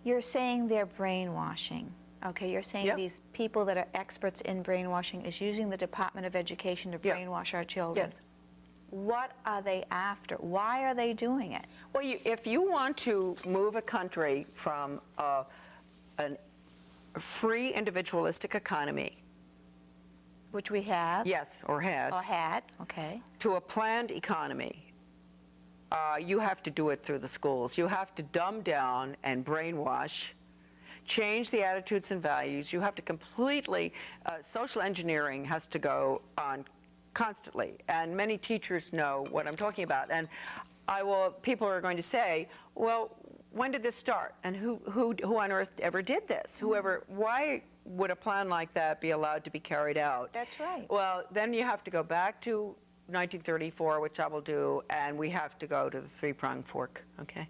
You're saying they're brainwashing. Okay, you're saying Yep. these people that are experts in brainwashing is using the Department of Education to Yep. brainwash our children. Yes. What are they after? Why are they doing it? Well, if you want to move a country from a free individualistic economy, Which we have? yes, or had, okay. to a planned economy, you have to do it through the schools. You have to dumb down and brainwash, change the attitudes and values. You have to completely, social engineering has to go on constantly, and many teachers know what I'm talking about. And people are going to say, well, when did this start? And who on earth ever did this? Why would a plan like that be allowed to be carried out? That's right. Well, then you have to go back to 1934, which I will do, and we have to go to the three-pronged fork, okay?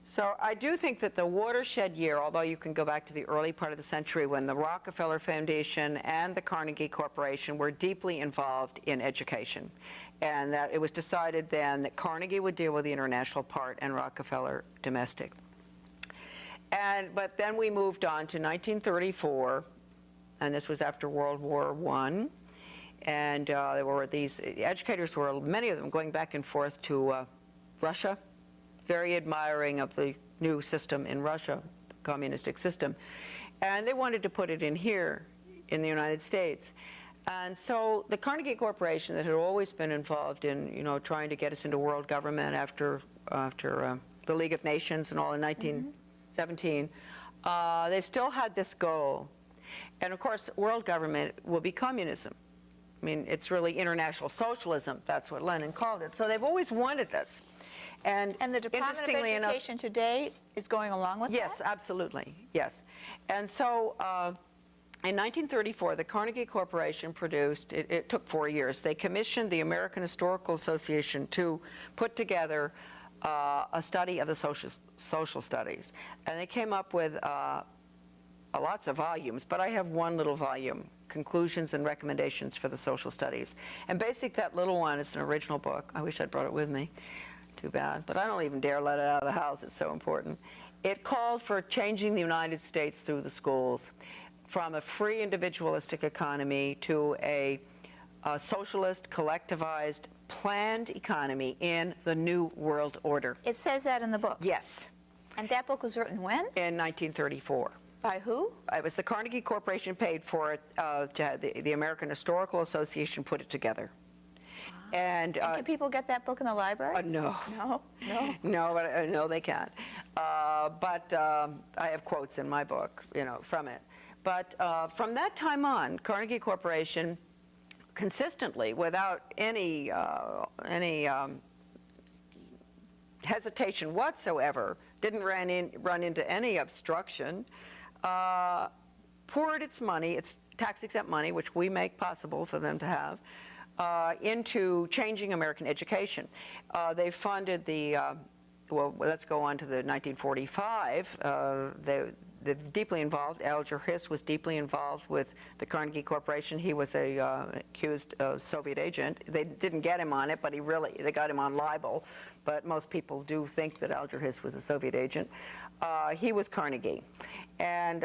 So I do think that the watershed year, although you can go back to the early part of the century when the Rockefeller Foundation and the Carnegie Corporation were deeply involved in education, and that it was decided then that Carnegie would deal with the international part and Rockefeller domestic. But then we moved on to 1934, and this was after World War I, and there were these educators were, many of them, going back and forth to Russia, very admiring of the new system in Russia, the communistic system. And they wanted to put it in here, in the United States. And so the Carnegie Corporation, that had always been involved in, trying to get us into world government after the League of Nations and all in 1917, they still had this goal. And of course, world government will be communism. I mean, it's really international socialism. That's what Lenin called it. So they've always wanted this. And the Department of Education today is going along with yes, that? Yes, absolutely, yes. And so in 1934, the Carnegie Corporation produced, it took 4 years, they commissioned the American Historical Association to put together a study of the social studies. And they came up with lots of volumes, but I have one little volume, Conclusions and Recommendations for the Social Studies. And basically that little one is an original book. I wish I'd brought it with me. Too bad, but I don't even dare let it out of the house. It's so important. It called for changing the United States through the schools from a free individualistic economy to a socialist, collectivized, planned economy in the New World Order. It says that in the book? Yes. And that book was written when? In 1934. By who? It was the Carnegie Corporation paid for it. The American Historical Association put it together. And can people get that book in the library? No. No? No? No, they can't. But I have quotes in my book, from it. But from that time on, Carnegie Corporation consistently, without any hesitation whatsoever, didn't run into any obstruction, poured its money, its tax-exempt money, which we make possible for them to have, into changing American education. They funded well, let's go on to the 1945. They're deeply involved. Alger Hiss was deeply involved with the Carnegie Corporation. He was a accused Soviet agent. They didn't get him on it, but they got him on libel. But most people do think that Alger Hiss was a Soviet agent. He was Carnegie. And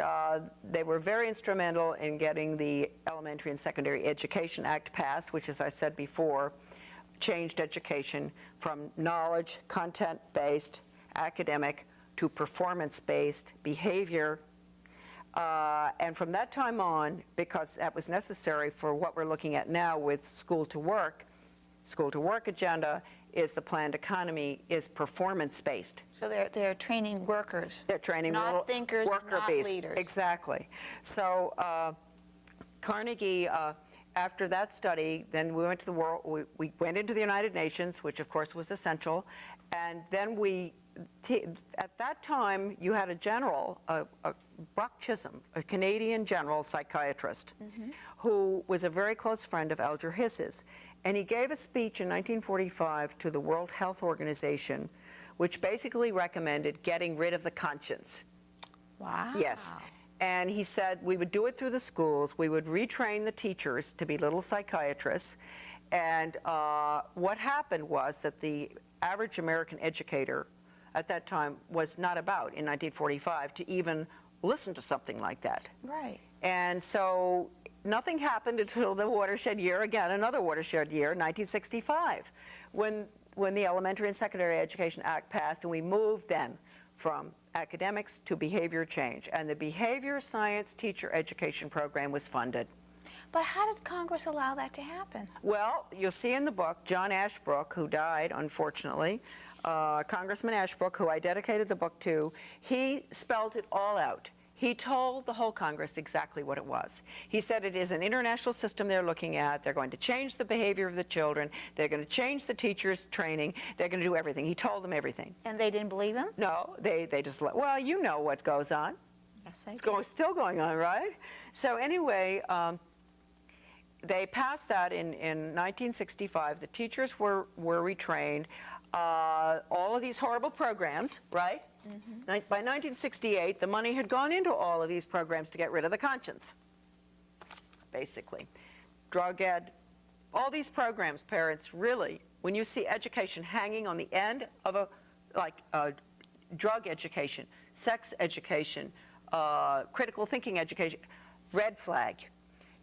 they were very instrumental in getting the Elementary and Secondary Education Act passed, which, as I said before, changed education from knowledge, content-based, academic, to performance-based behavior. And from that time on, because that was necessary for what we're looking at now with school to work agenda is the planned economy is performance-based. So they're training workers. They're training not thinkers, not bees. leaders. Exactly. So Carnegie, after that study, then we went to the world. We went into the United Nations, which of course was essential, and then at that time, you had a general, Buck Chisholm, a Canadian general psychiatrist, who was a very close friend of Alger Hiss's. And he gave a speech in 1945 to the World Health Organization, which basically recommended getting rid of the conscience. Wow. Yes. And he said we would do it through the schools. We would retrain the teachers to be little psychiatrists. And what happened was that the average American educator, at that time was not about, in 1945, to even listen to something like that. Right. And so nothing happened until the watershed year, again, another watershed year, 1965, when the Elementary and Secondary Education Act passed, and we moved then from academics to behavior change. And the behavior science teacher education program was funded. But how did Congress allow that to happen? Well, you'll see in the book, John Ashbrook, who died, unfortunately, Congressman Ashbrook, who I dedicated the book to, he spelled it all out. He told the whole Congress exactly what it was. He said it is an international system they're looking at. They're going to change the behavior of the children. They're going to change the teachers' training. They're going to do everything. He told them everything. And they didn't believe him? No, they just let, well, you know what goes on. Yes, I It's do. still going on, right? So anyway, they passed that in 1965. The teachers were retrained. All of these horrible programs, right? Mm-hmm. By 1968, the money had gone into all of these programs to get rid of the conscience, basically. Drug ed, all these programs, parents, really, when you see education hanging on the end of drug education, sex education, critical thinking education, red flag.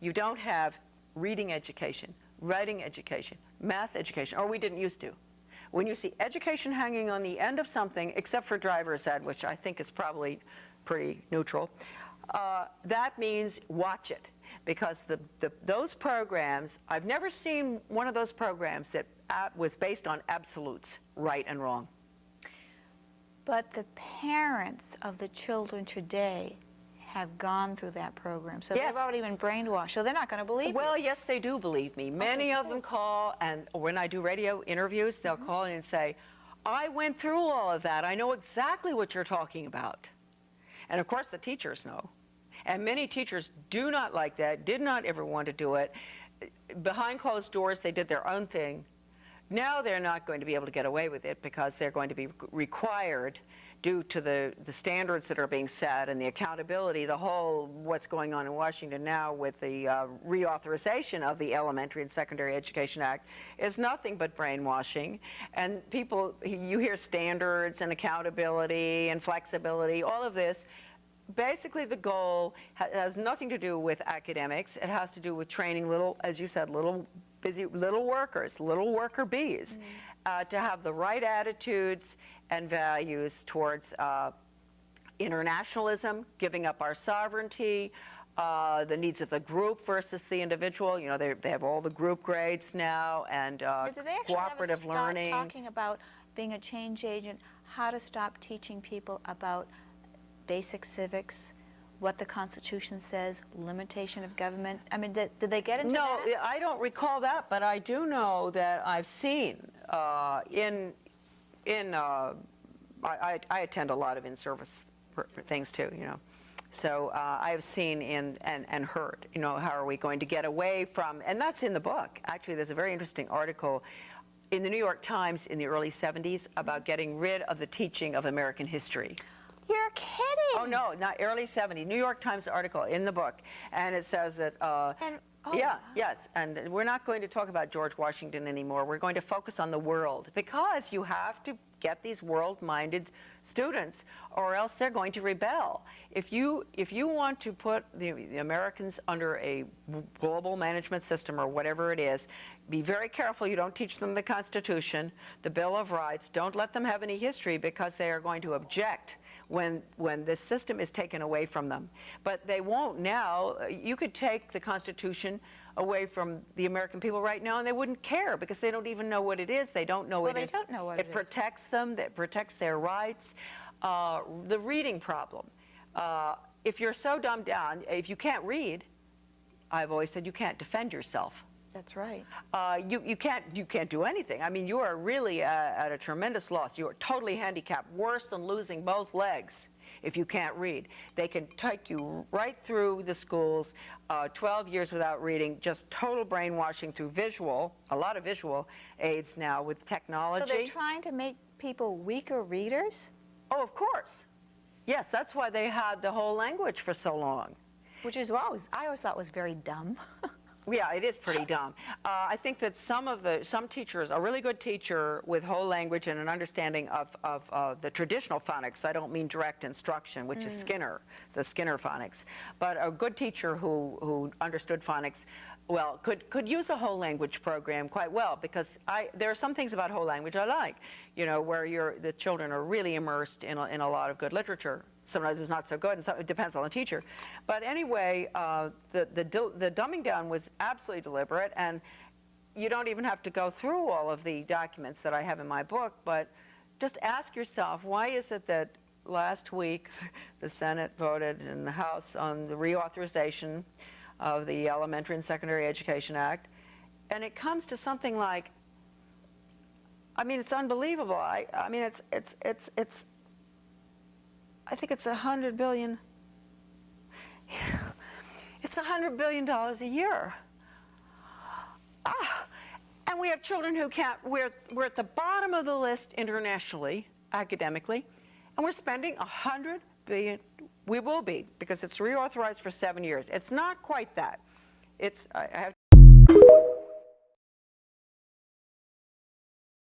You don't have reading education, writing education, math education, or we didn't used to. When you see education hanging on the end of something, except for driver's ed, which I think is probably pretty neutral, that means watch it. Because those programs, I've never seen one of those programs that was based on absolutes, right and wrong. But the parents of the children today have gone through that program. So Yes. they've already been brainwashed. So they're not going to believe Well, you. yes, they do believe me. Many of them call, and when I do radio interviews, they'll call in and say, I went through all of that. I know exactly what you're talking about. And of course, the teachers know. And many teachers do not like that, did not ever want to do it. Behind closed doors, they did their own thing. Now they're not going to be able to get away with it because they're going to be required, due to the standards that are being set and the accountability, the whole what's going on in Washington now with the reauthorization of the Elementary and Secondary Education Act is nothing but brainwashing. And people, you hear standards and accountability and flexibility, all of this. Basically, the goal has nothing to do with academics. It has to do with training little, as you said, little workers, little worker bees, to have the right attitudes and values towards internationalism, giving up our sovereignty, the needs of the group versus the individual. You know, they have all the group grades now, and cooperative learning. Talking about being a change agent, how to stop teaching people about basic civics, what the Constitution says, limitation of government? I mean, did they get into that? No, I don't recall that, but I do know that I've seen I attend a lot of in-service things too, you know. So I have seen and heard, you know, how are we going to get away from, and that's in the book. Actually, there's a very interesting article in the New York Times in the early 70s about getting rid of the teaching of American history. You're kidding. Oh, no, not early 70s. New York Times article in the book. And it says that, yes, and we're not going to talk about George Washington anymore. We're going to focus on the world, because you have to get these world-minded students, or else they're going to rebel. If you want to put the Americans under a global management system or whatever it is, be very careful you don't teach them the Constitution, the Bill of Rights. Don't let them have any history, because they are going to object when this system is taken away from them. But they won't now. You could take the Constitution away from the American people right now, and they wouldn't care, because they don't even know what it is. They don't know what it is. Well, they don't know what it is. It protects them. It protects their rights. The reading problem. If you're so dumbed down, if you can't read, I've always said you can't defend yourself. That's right. You can't do anything. I mean, you are really at a tremendous loss. You are totally handicapped, worse than losing both legs if you can't read. They can take you right through the schools, 12 years without reading, just total brainwashing through visual, a lot of visual aids now with technology. So they're trying to make people weaker readers? Oh, of course. Yes, that's why they had the whole language for so long. Which is what I always thought was very dumb. Yeah, it is pretty dumb. I think that some teachers, a really good teacher with whole language and an understanding of the traditional phonics, I don't mean direct instruction, which is the Skinner phonics, but a good teacher who understood phonics, well, could use a whole language program quite well, because there are some things about whole language I like, you know, where the children are really immersed in a lot of good literature. Sometimes it's not so good, and so it depends on the teacher. But anyway, the dumbing down was absolutely deliberate, and you don't even have to go through all of the documents that I have in my book, but just ask yourself, why is it that last week the Senate voted in the House on the reauthorization of the Elementary and Secondary Education Act, and it comes to something like, I mean, it's unbelievable. I mean, I think it's $100 billion. It's $100 billion a year. And we have children who can't, we're at the bottom of the list internationally, academically, and we're spending $100 billion. We will be, because it's reauthorized for 7 years. It's not quite that. I have